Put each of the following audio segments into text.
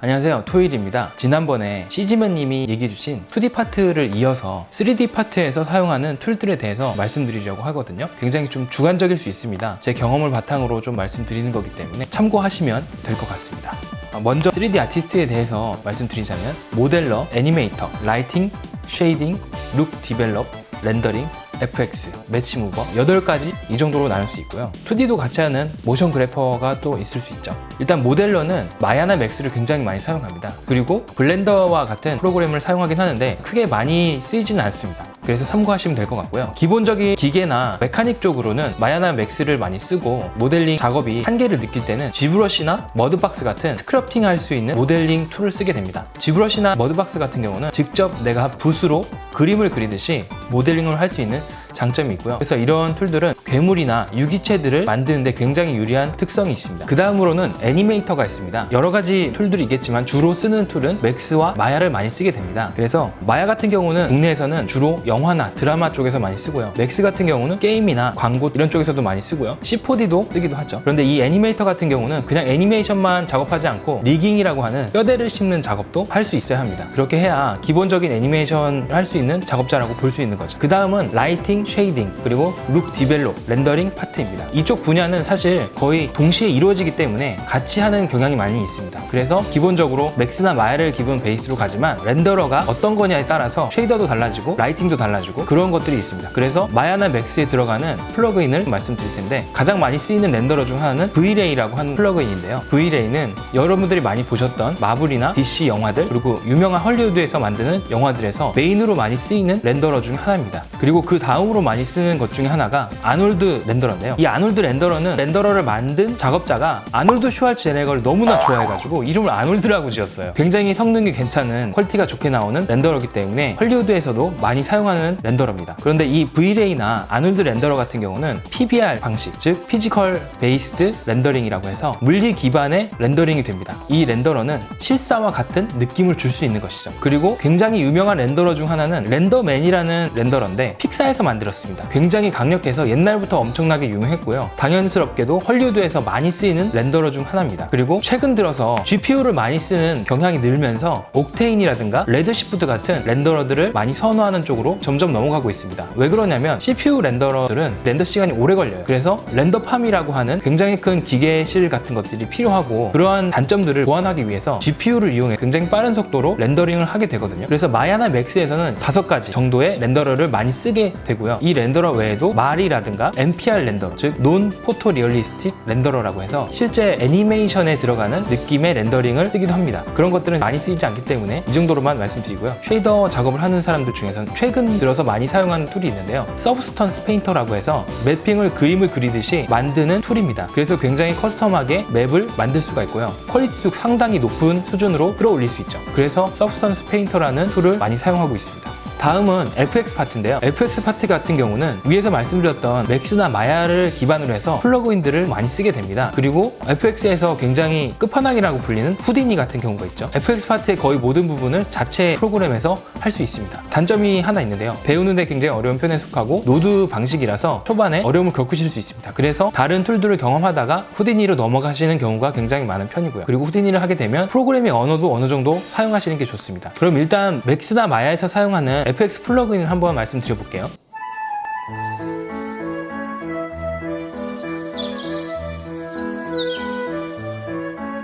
안녕하세요, 토일입니다. 지난번에 CG맨님이 얘기해주신 2D 파트를 이어서 3D 파트에서 사용하는 툴들에 대해서 말씀드리려고 하거든요. 굉장히 좀 주관적일 수 있습니다. 제 경험을 바탕으로 좀 말씀드리는 거기 때문에 참고하시면 될 것 같습니다. 먼저 3D 아티스트에 대해서 말씀드리자면 모델러, 애니메이터, 라이팅, 쉐이딩, 룩 디벨롭, 렌더링, FX, 매치 무버 8가지 이 정도로 나눌 수 있고요. 2D도 같이 하는 모션 그래퍼가 또 있을 수 있죠. 일단 모델러는 마야나 맥스를 굉장히 많이 사용합니다. 그리고 블렌더와 같은 프로그램을 사용하긴 하는데 크게 많이 쓰이지는 않습니다. 그래서 참고하시면 될 것 같고요. 기본적인 기계나 메카닉 쪽으로는 마야나 맥스를 많이 쓰고 모델링 작업이 한계를 느낄 때는 지브러시나 머드박스 같은 스크럽팅 할 수 있는 모델링 툴을 쓰게 됩니다. 지브러시나 머드박스 같은 경우는 직접 내가 붓으로 그림을 그리듯이 모델링을 할 수 있는 장점이 있고요. 그래서 이런 툴들은 괴물이나 유기체들을 만드는데 굉장히 유리한 특성이 있습니다. 그 다음으로는 애니메이터가 있습니다. 여러 가지 툴들이 있겠지만 주로 쓰는 툴은 맥스와 마야를 많이 쓰게 됩니다. 그래서 마야 같은 경우는 국내에서는 주로 영화나 드라마 쪽에서 많이 쓰고요. 맥스 같은 경우는 게임이나 광고 이런 쪽에서도 많이 쓰고요. C4D도 쓰기도 하죠. 그런데 이 애니메이터 같은 경우는 그냥 애니메이션만 작업하지 않고 리깅이라고 하는 뼈대를 씹는 작업도 할 수 있어야 합니다. 그렇게 해야 기본적인 애니메이션을 할 수 있는 작업자라고 볼 수 있는 거죠. 그 다음은 라이팅, 쉐이딩, 그리고 룩 디벨롭, 렌더링 파트입니다. 이쪽 분야는 사실 거의 동시에 이루어지기 때문에 같이 하는 경향이 많이 있습니다. 그래서 기본적으로 맥스나 마야를 기본 베이스로 가지만 렌더러가 어떤 거냐에 따라서 쉐이더도 달라지고 라이팅도 달라지고 그런 것들이 있습니다. 그래서 마야나 맥스에 들어가는 플러그인을 말씀드릴 텐데 가장 많이 쓰이는 렌더러 중 하나는 V-Ray라고 하는 플러그인인데요. V-Ray는 여러분들이 많이 보셨던 마블이나 DC 영화들 그리고 유명한 헐리우드에서 만드는 영화들에서 메인으로 많이 쓰이는 렌더러 중 하나입니다. 그리고 그 다음으로 많이 쓰는 것 중에 하나가 아놀드 렌더러인데요. 이 아놀드 렌더러는 렌더러를 만든 작업자가 아놀드 슈왈츠제네거를 너무나 좋아해가지고 이름을 아놀드라고 지었어요. 굉장히 성능이 괜찮은 퀄리티가 좋게 나오는 렌더러이기 때문에 헐리우드에서도 많이 사용하는 렌더러입니다. 그런데 이 V-Ray나 아놀드 렌더러 같은 경우는 PBR 방식, 즉 피지컬 베이스드 렌더링이라고 해서 물리 기반의 렌더링이 됩니다. 이 렌더러는 실사와 같은 느낌을 줄 수 있는 것이죠. 그리고 굉장히 유명한 렌더러 중 하나는 렌더맨이라는 렌더러인데 픽사에서 만들었습니다. 굉장히 강력해서 옛날부터 엄청나게 유명했고요. 당연스럽게도 헐리우드에서 많이 쓰이는 렌더러 중 하나입니다. 그리고 최근 들어서 GPU를 많이 쓰는 경향이 늘면서 옥테인이라든가 레드시프트 같은 렌더러들을 많이 선호하는 쪽으로 점점 넘어가고 있습니다. 왜 그러냐면 CPU 렌더러들은 렌더 시간이 오래 걸려요. 그래서 렌더팜이라고 하는 굉장히 큰 기계실 같은 것들이 필요하고 그러한 단점들을 보완하기 위해서 GPU를 이용해 굉장히 빠른 속도로 렌더링을 하게 되거든요. 그래서 마야나 맥스에서는 5가지 정도의 렌더러를 많이 쓰게 되고요. 이 렌더러 외에도 말이라든가 NPR 렌더, 즉 논 포토 리얼리스틱 렌더러라고 해서 실제 애니메이션에 들어가는 느낌의 렌더링을 쓰기도 합니다. 그런 것들은 많이 쓰이지 않기 때문에 이 정도로만 말씀드리고요. 쉐이더 작업을 하는 사람들 중에서는 최근 들어서 많이 사용하는 툴이 있는데요. 서브스턴스 페인터라고 해서 매핑을 그림을 그리듯이 만드는 툴입니다. 그래서 굉장히 커스텀하게 맵을 만들 수가 있고요. 퀄리티도 상당히 높은 수준으로 끌어올릴 수 있죠. 그래서 서브스턴스 페인터라는 툴을 많이 사용하고 있습니다. 다음은 FX 파트인데요. FX 파트 같은 경우는 위에서 말씀드렸던 맥스나 마야를 기반으로 해서 플러그인들을 많이 쓰게 됩니다. 그리고 FX에서 굉장히 끝판왕이라고 불리는 후디니 같은 경우가 있죠. FX 파트의 거의 모든 부분을 자체 프로그램에서 할 수 있습니다. 단점이 하나 있는데요. 배우는데 굉장히 어려운 편에 속하고 노드 방식이라서 초반에 어려움을 겪으실 수 있습니다. 그래서 다른 툴들을 경험하다가 후디니로 넘어가시는 경우가 굉장히 많은 편이고요. 그리고 후디니를 하게 되면 프로그래밍 언어도 어느 정도 사용하시는 게 좋습니다. 그럼 일단 맥스나 마야에서 사용하는 FX 플러그인을 한번 말씀드려볼게요.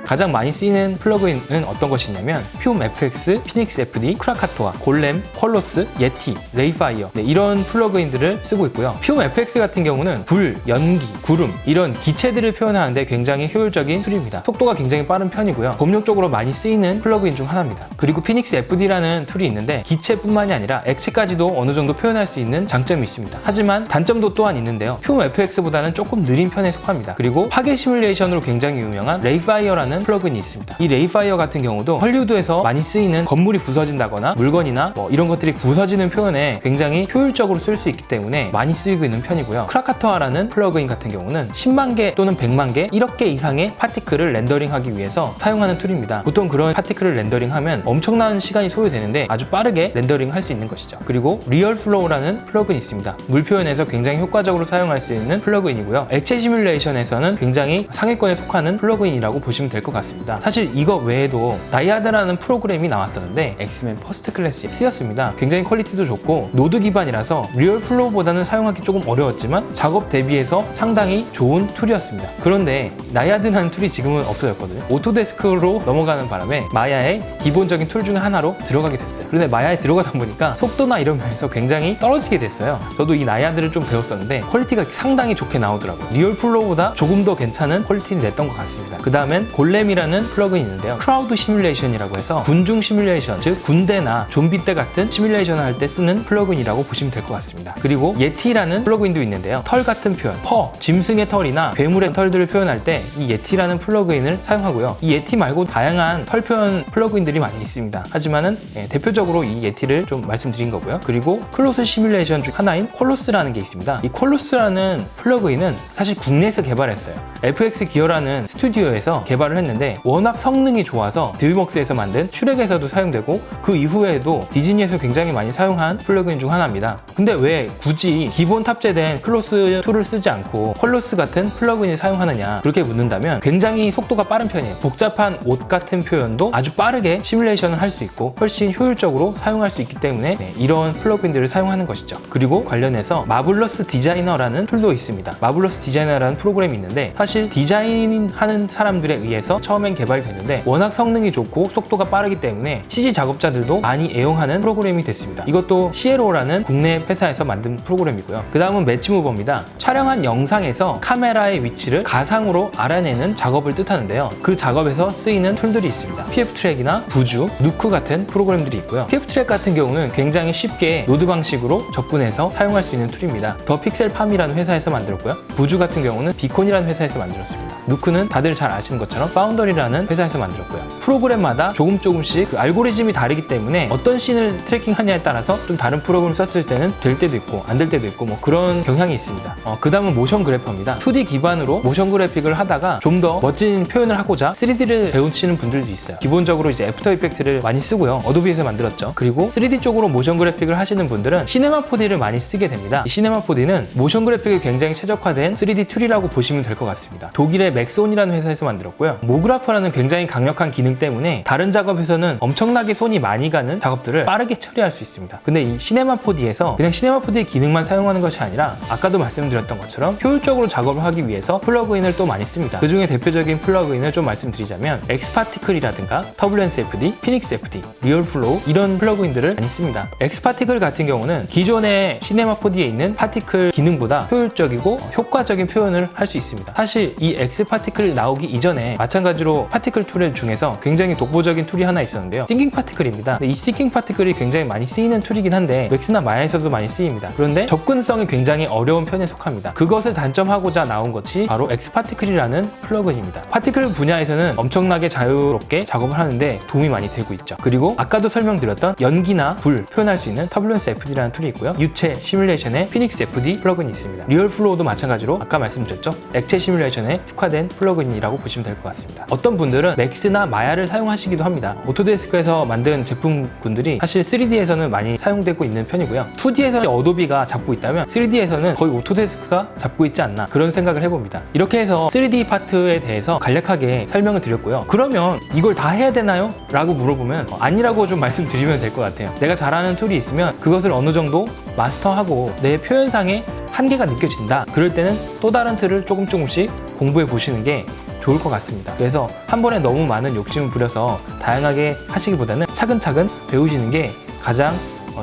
가장 많이 쓰이는 플러그인은 어떤 것이냐면 퓨움 FX, 피닉스 FD, 크라카토아, 골렘, 퀄로스, 예티, 레이파이어 이런 플러그인들을 쓰고 있고요. 퓨움 FX 같은 경우는 불, 연기, 구름 이런 기체들을 표현하는데 굉장히 효율적인 툴입니다. 속도가 굉장히 빠른 편이고요. 범용적으로 많이 쓰이는 플러그인 중 하나입니다. 그리고 피닉스 FD라는 툴이 있는데 기체뿐만이 아니라 액체까지도 어느 정도 표현할 수 있는 장점이 있습니다. 하지만 단점도 또한 있는데요. 퓨움 FX보다는 조금 느린 편에 속합니다. 그리고 파괴 시뮬레이션으로 굉장히 유명한 레이파이어라는 플러그인이 있습니다. 이 레이파이어 같은 경우도 헐리우드에서 많이 쓰이는 건물이 부서진다거나 물건이나 이런 것들이 부서지는 표현에 굉장히 효율적으로 쓸 수 있기 때문에 많이 쓰이고 있는 편이고요. 크라카토아라는 플러그인 같은 경우는 10만 개 또는 100만 개 1억 개 이상의 파티클을 렌더링하기 위해서 사용하는 툴입니다. 보통 그런 파티클을 렌더링하면 엄청난 시간이 소요되는데 아주 빠르게 렌더링 할 수 있는 것이죠. 그리고 리얼 플로우라는 플러그인이 있습니다. 물 표현에서 굉장히 효과적으로 사용할 수 있는 플러그인이고요. 액체 시뮬레이션에서는 굉장히 상위권에 속하는 플러그인이라고 보시면 될 것 것 같습니다. 사실 이거 외에도 나이아드라는 프로그램이 나왔었는데 엑스맨 퍼스트 클래스에 쓰였습니다. 굉장히 퀄리티도 좋고 노드 기반이라서 리얼 플로우보다는 사용하기 조금 어려웠지만 작업 대비해서 상당히 좋은 툴이었습니다. 그런데 나이아드라는 툴이 지금은 없어졌거든요. 오토데스크로 넘어가는 바람에 마야의 기본적인 툴 중에 하나로 들어가게 됐어요. 그런데 마야에 들어가다 보니까 속도나 이런 면에서 굉장히 떨어지게 됐어요. 저도 이 나이아드를 좀 배웠었는데 퀄리티가 상당히 좋게 나오더라고요. 리얼 플로우보다 조금 더 괜찮은 퀄리티를 냈던 것 같습니다. 그 다음엔 골렘이라는 플러그인이 있는데요. 크라우드 시뮬레이션이라고 해서 군중 시뮬레이션, 즉 군대나 좀비 때 같은 시뮬레이션을 할 때 쓰는 플러그인이라고 보시면 될 것 같습니다. 그리고 예티라는 플러그인도 있는데요. 털 같은 표현, 짐승의 털이나 괴물의 털들을 표현할 때 이 예티라는 플러그인을 사용하고요. 이 예티 말고 다양한 털 표현 플러그인들이 많이 있습니다. 하지만은 대표적으로 이 예티를 좀 말씀드린 거고요. 그리고 클로스 시뮬레이션 중 하나인 콜로스라는 게 있습니다. 이 콜로스라는 플러그인은 사실 국내에서 개발했어요. FX 기어라는 스튜디오에서 개발을 했는데 워낙 성능이 좋아서 드림웍스에서 만든 슈렉에서도 사용되고 그 이후에도 디즈니에서 굉장히 많이 사용한 플러그인 중 하나입니다. 근데 왜 굳이 기본 탑재된 클로스 툴을 쓰지 않고 콜로스 같은 플러그인을 사용하느냐 그렇게 묻는다면 굉장히 속도가 빠른 편이에요. 복잡한 옷 같은 표현도 아주 빠르게 시뮬레이션을 할 수 있고 훨씬 효율적으로 사용할 수 있기 때문에 이런 플러그인들을 사용하는 것이죠. 그리고 관련해서 마블러스 디자이너라는 툴도 있습니다. 마블러스 디자이너라는 프로그램이 있는데 사실 디자인하는 사람들에 의해서 처음엔 개발이 됐는데 워낙 성능이 좋고 속도가 빠르기 때문에 CG 작업자들도 많이 애용하는 프로그램이 됐습니다. 이것도 CLO라는 국내 회사에서 만든 프로그램이고요. 그 다음은 매치무버입니다. 촬영한 영상에서 카메라의 위치를 가상으로 알아내는 작업을 뜻하는데요. 그 작업에서 쓰이는 툴들이 있습니다. PF트랙이나 부주, 누크 같은 프로그램들이 있고요. PF트랙 같은 경우는 굉장히 쉽게 노드 방식으로 접근해서 사용할 수 있는 툴입니다. 더 픽셀팜이라는 회사에서 만들었고요. 부주 같은 경우는 비콘이라는 회사에서 만들었습니다. 누크는 다들 잘 아시는 것처럼 파운더리라는 회사에서 만들었고요. 프로그램마다 조금씩 그 알고리즘이 다르기 때문에 어떤 씬을 트래킹하냐에 따라서 좀 다른 프로그램을 썼을 때는 될 때도 있고 안 될 때도 있고 뭐 그런 경향이 있습니다. 그 다음은 모션 그래퍼입니다. 2D 기반으로 모션 그래픽을 하다가 좀 더 멋진 표현을 하고자 3D를 배우시는 분들도 있어요. 기본적으로 이제 애프터 이펙트를 많이 쓰고요. 어도비에서 만들었죠. 그리고 3D 쪽으로 모션 그래픽을 하시는 분들은 시네마 4D를 많이 쓰게 됩니다. 이 시네마 4D는 모션 그래픽에 굉장히 최적화된 3D 툴이라고 보시면 될 것 같습니다. 독일의 맥스온이라는 회사에서 만들었고요. 모그라퍼라는 굉장히 강력한 기능 때문에 다른 작업에서는 엄청나게 손이 많이 가는 작업들을 빠르게 처리할 수 있습니다. 근데 이 시네마 4D에서 그냥 시네마 4D의 기능만 사용하는 것이 아니라 아까도 말씀드렸던 것처럼 효율적으로 작업을 하기 위해서 플러그인을 또 많이 씁니다. 그 중에 대표적인 플러그인을 좀 말씀드리자면 엑스파티클이라든가 터뷸런스 FD, 피닉스 FD, 리얼 플로우 이런 플러그인들을 많이 씁니다. 엑스파티클 같은 경우는 기존의 시네마 4D에 있는 파티클 기능보다 효율적이고 효과적인 표현을 할 수 있습니다. 사실 이 엑스파티클 나오기 이전에 마찬가지로 파티클 툴 중에서 굉장히 독보적인 툴이 하나 있었는데요. 싱킹 파티클입니다. 이 싱킹 파티클이 굉장히 많이 쓰이는 툴이긴 한데 맥스나 마야에서도 많이 쓰입니다. 그런데 접근성이 굉장히 어려운 편에 속합니다. 그것을 단점하고자 나온 것이 바로 엑스파티클이라는 플러그인입니다. 파티클 분야에서는 엄청나게 자유롭게 작업을 하는데 도움이 많이 되고 있죠. 그리고 아까도 설명드렸던 연기나 불 표현할 수 있는 터뷸런스 FD라는 툴이 있고요. 유체 시뮬레이션에 피닉스 FD 플러그인이 있습니다. 리얼 플로우도 마찬가지로 아까 말씀드렸죠. 액체 시뮬레이션에 특화된 플러그인이라고 보시면 될 것 같습니다. 어떤 분들은 맥스나 마야를 사용하시기도 합니다. 오토데스크에서 만든 제품군들이 사실 3D에서는 많이 사용되고 있는 편이고요. 2D에서는 어도비가 잡고 있다면 3D에서는 거의 오토데스크가 잡고 있지 않나 그런 생각을 해봅니다. 이렇게 해서 3D 파트에 대해서 간략하게 설명을 드렸고요. 그러면 이걸 다 해야 되나요? 라고 물어보면 아니라고 좀 말씀드리면 될 것 같아요. 내가 잘하는 툴이 있으면 그것을 어느 정도 마스터하고 내 표현상의 한계가 느껴진다. 그럴 때는 또 다른 툴을 조금씩 공부해 보시는 게 좋을 것 같습니다. 그래서 한 번에 너무 많은 욕심을 부려서 다양하게 하시기보다는 차근차근 배우시는 게 가장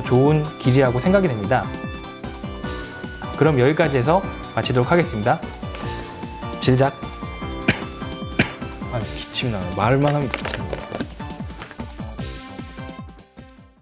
좋은 길이라고 생각이 됩니다. 그럼 여기까지 해서 마치도록 하겠습니다. 질작. 기침나요. 말만 하면 기침나요.